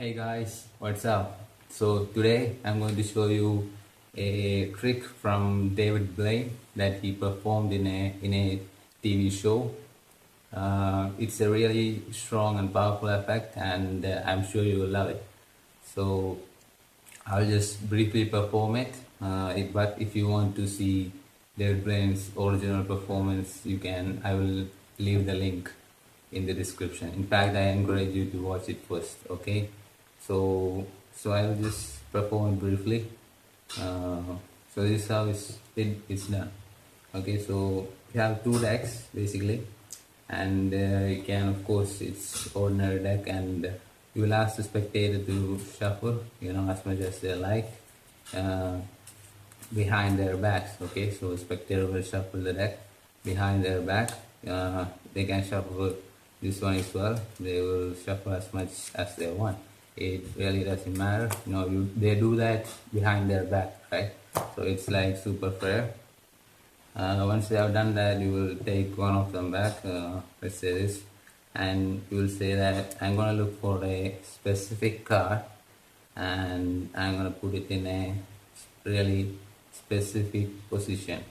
Hey guys, what's up? So today I'm going to show you a trick from David Blaine that he performed in a TV show. It's a really strong and powerful effect, and I'm sure you will love it. So I'll just briefly perform it. But if you want to see David Blaine's original performance, I will leave the link in the description. In fact, I encourage you to watch it first. Okay. So I will just perform it briefly. So this is how it's done. Okay, so you have two decks basically, and you can, of course, it's ordinary deck, and you will ask the spectator to shuffle, as much as they like, behind their backs. Okay, so the spectator will shuffle the deck behind their back. They can shuffle this one as well. They will shuffle as much as they want. It really doesn't matter. They do that behind their back, right? So it's like super fair. Once they have done that, you will take one of them back, let's say this, and you will say that I'm going to look for a specific card, and I'm going to put it in a really specific position,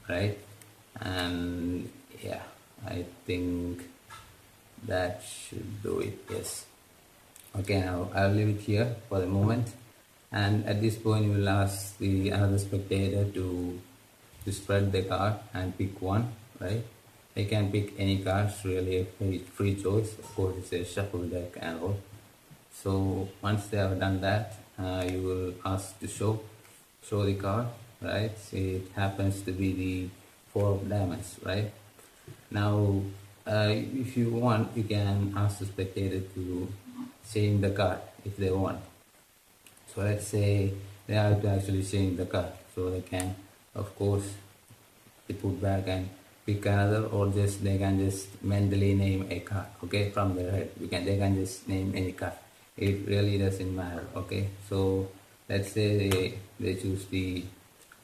right? And yeah, I think that should do it. Yes. Okay, now I'll leave it here for the moment, and at this point you will ask the another spectator to spread the card and pick one, right? They can pick any card. It's really a free choice. Of course, it's a shuffle deck and all. So once they have done that, you will ask to show the card, right? It happens to be the four of diamonds, right? Now if you want, you can ask the spectator to change the card if they want. So let's say they have to actually change the card, so they can, of course, they put back and pick another, or they can just mentally name a card, okay, from their head. They can just name any card. It really doesn't matter. Okay, so let's say they choose the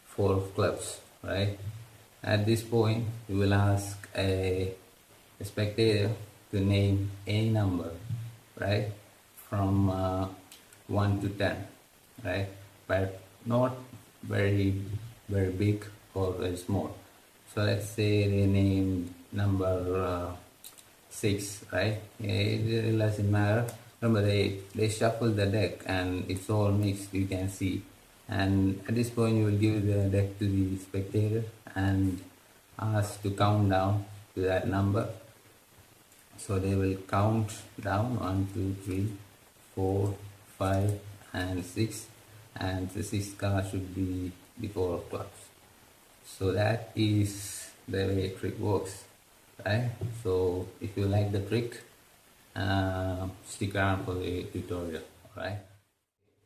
four of clubs, right? At this point you will ask a spectator to name any number, right, from 1 to 10, right, but not very big or very small. So let's say they named number 6, right? It really doesn't matter. Remember, they shuffle the deck and it's all mixed, you can see. And at this point you will give the deck to the spectator and ask to count down to that number. So they will count down 1, 2, 3, 4, 5 and 6, and the 6th card should be the four of clubs. So that is the way the trick works, right? So if you like the trick, stick around for the tutorial. Alright,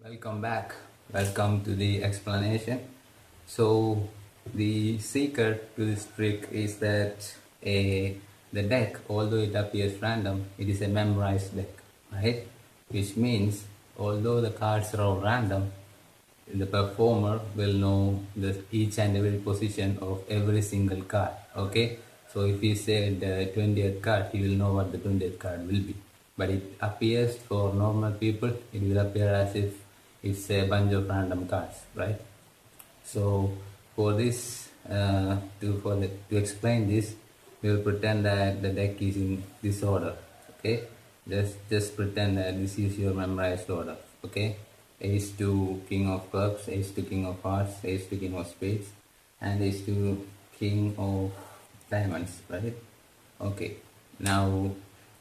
welcome back. Welcome to the explanation. So the secret to this trick is that the deck, although it appears random, it is a memorized deck, right? Which means although the cards are all random, the performer will know each and every position of every single card. Okay, so if he said the 20th card, he will know what the 20th card will be. But it appears, for normal people, it will appear as if it's a bunch of random cards, right? So for this, to explain this, we will pretend that the deck is in this order. Okay, just pretend that this is your memorized order. Okay, ace to king of clubs, ace to king of hearts, ace to king of spades, and ace to king of diamonds, right? Okay, now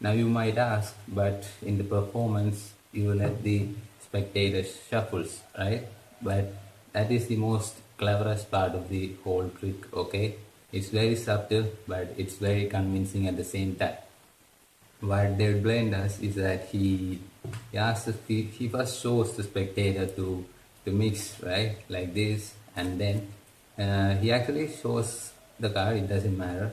you might ask, but in the performance you will let the spectators shuffles, right? But that is the most cleverest part of the whole trick. Okay, it's very subtle, but it's very convincing at the same time. What David Blaine does is that he first shows the spectator to mix, right, like this, and then he actually shows the card, it doesn't matter,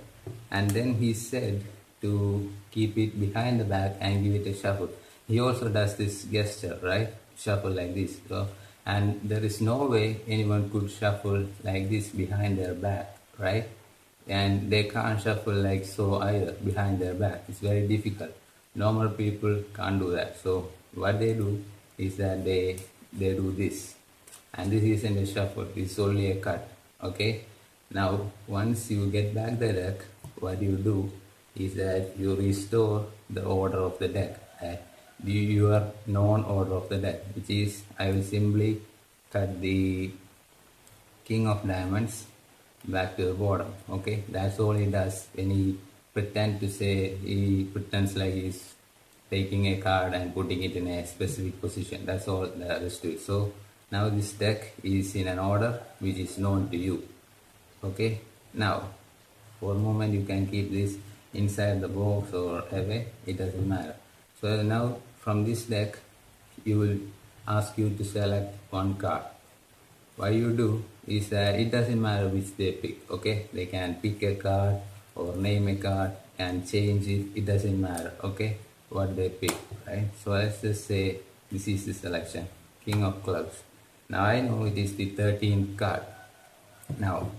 and then he said to keep it behind the back and give it a shuffle. He also does this gesture, right, shuffle like this. So, and there is no way anyone could shuffle like this behind their back, right? And they can't shuffle like so either behind their back. It's very difficult. Normal people can't do that. So what they do is that they do this, and this isn't a shuffle, it's only a cut. Okay, now once you get back the deck, what you do is that you restore the order of the deck, your known order of the deck, which is I will simply cut the king of diamonds back to the bottom. Okay, that's all he does. When he pretends like he's taking a card and putting it in a specific position. That's all there is to it. So now this deck is in an order which is known to you. Okay, now for a moment you can keep this inside the box or away, it doesn't matter. So now from this deck you will ask you to select one card. What you do is that it doesn't matter which they pick. Okay, they can pick a card or name a card and change it, it doesn't matter. Okay, what they pick, right? So let's just say this is the selection, king of clubs. Now I know it is the 13th card. Now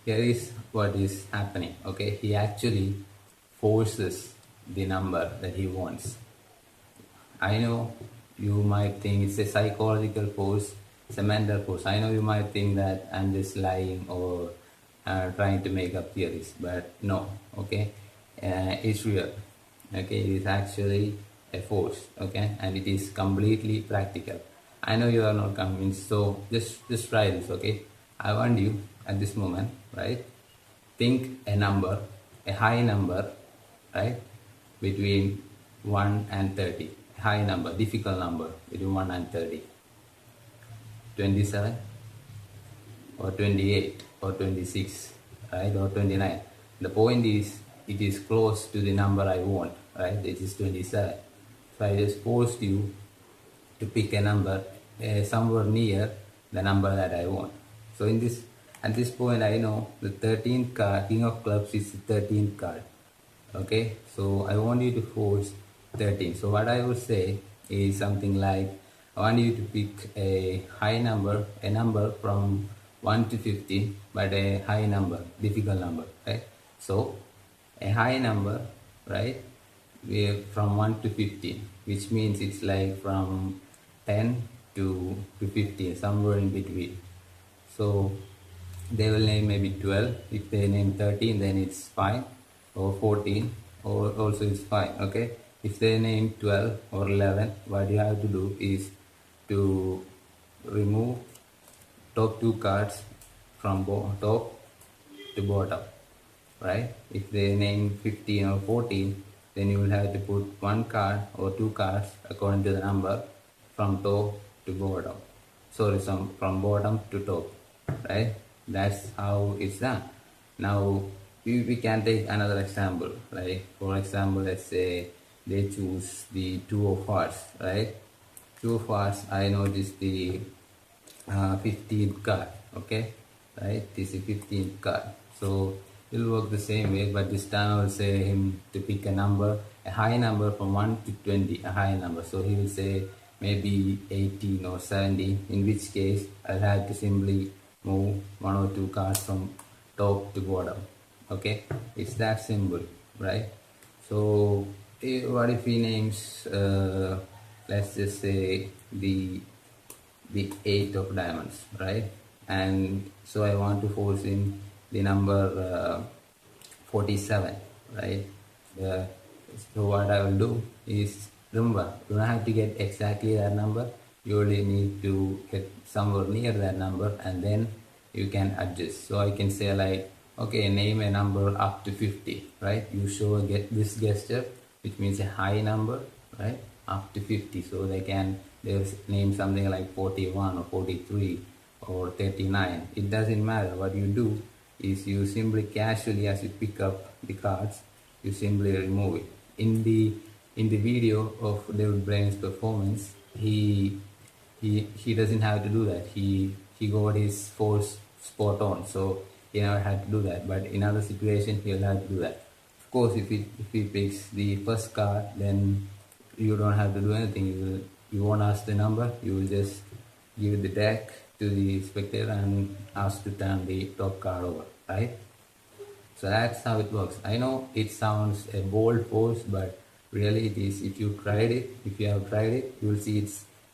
here is what is happening. Okay, he actually forces the number that he wants. I know you might think it's a psychological force, it's a mental force. I know you might think that I'm just lying or trying to make up theories, but no. Okay, it's real. Okay, it is actually a force. Okay, and it is completely practical. I know you are not convinced, so just try this. Okay, I want you at this moment, right, think a number, a high number, right, between 1 and 30, a high number, difficult number between 1 and 30, 27 or 28 or 26, right, or 29. The point is it is close to the number I want, right, it is 27. So I just forced you to pick a number somewhere near the number that I want. So at this point I know the 13th card, king of clubs, is the 13th card. Okay, so I want you to force 13. So what I would say is something like, I want you to pick a high number, a number from 1 to 15, but a high number, difficult number, right? So a high number, right, from 1 to 15, which means it's like from 10 to 15, somewhere in between. So they will name maybe 12. If they name 13, then it's fine, or 14, or also it's fine. Okay, if they name 12 or 11, what you have to do is to remove top two cards from top to bottom, right? If they name 15 or 14, then you will have to put one card or two cards according to the number from top to bottom. Sorry, from bottom to top, right? That's how it's done. Now we can take another example. Like for example, let's say they choose the 2 of hearts, right? 2 of hearts, I know this is the 15th card. Okay, right, this is 15th card. So it will work the same way, but this time I will say him to pick a number, a high number from 1 to 20, a high number. So he will say maybe 18 or 17, in which case I'll have to simply move 1 or 2 cards from top to bottom. Okay, it's that simple, right? So what if he names let's just say the 8 of diamonds, right? And so I want to force in the number 47, right? So what I will do is, remember, you don't have to get exactly that number, you only need to get somewhere near that number, and then you can adjust. So I can say like, okay, name a number up to 50, right? You show get this gesture, which means a high number, right, up to 50. So they'll name something like 41 or 43 or 39. It doesn't matter. What you do is you simply casually, as you pick up the cards, you simply remove it. In the video of David Blaine's performance, he doesn't have to do that. He got his force spot on, so he never had to do that. But in other situations, he'll have to do that. Of course, if he picks the first card, then you don't have to do anything. You won't ask the number. You will just give the deck to the spectator and ask to turn the top card over, right? So that's how it works. I know it sounds a bold force, but really it is. If you have tried it, you will see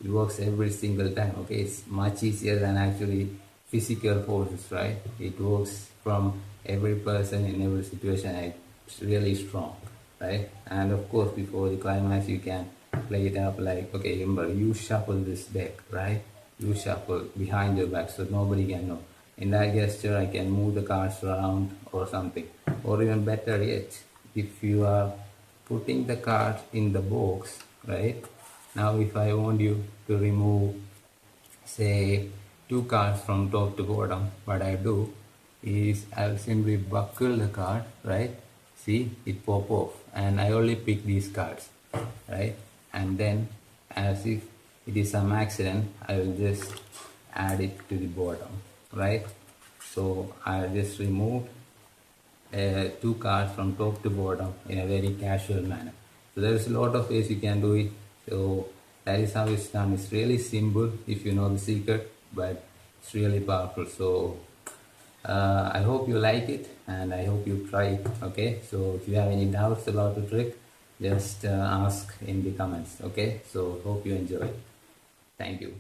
it works every single time. Okay, it's much easier than actually physical forces, right? It works from every person in every situation. It's really strong, right? And of course, before the climax, you can play it up like, okay, remember, you shuffle this deck, right? You shuffle behind your back so nobody can know. In that gesture, I can move the cards around or something. Or even better yet, if you are putting the cards in the box, right? Now if I want you to remove, say, 2 cards from top to bottom, what I do is I'll simply buckle the card, right? See, it pop off, and I only pick these cards, right? And then, as if it is some accident, I will just add it to the bottom, right? So I just remove 2 cards from top to bottom in a very casual manner. So there is a lot of ways you can do it. So that is how it's done. It's really simple if you know the secret, but it's really powerful. So I hope you like it, and I hope you try it. Okay, so if you have any doubts about the trick, just ask in the comments. Okay, so hope you enjoy. Thank you.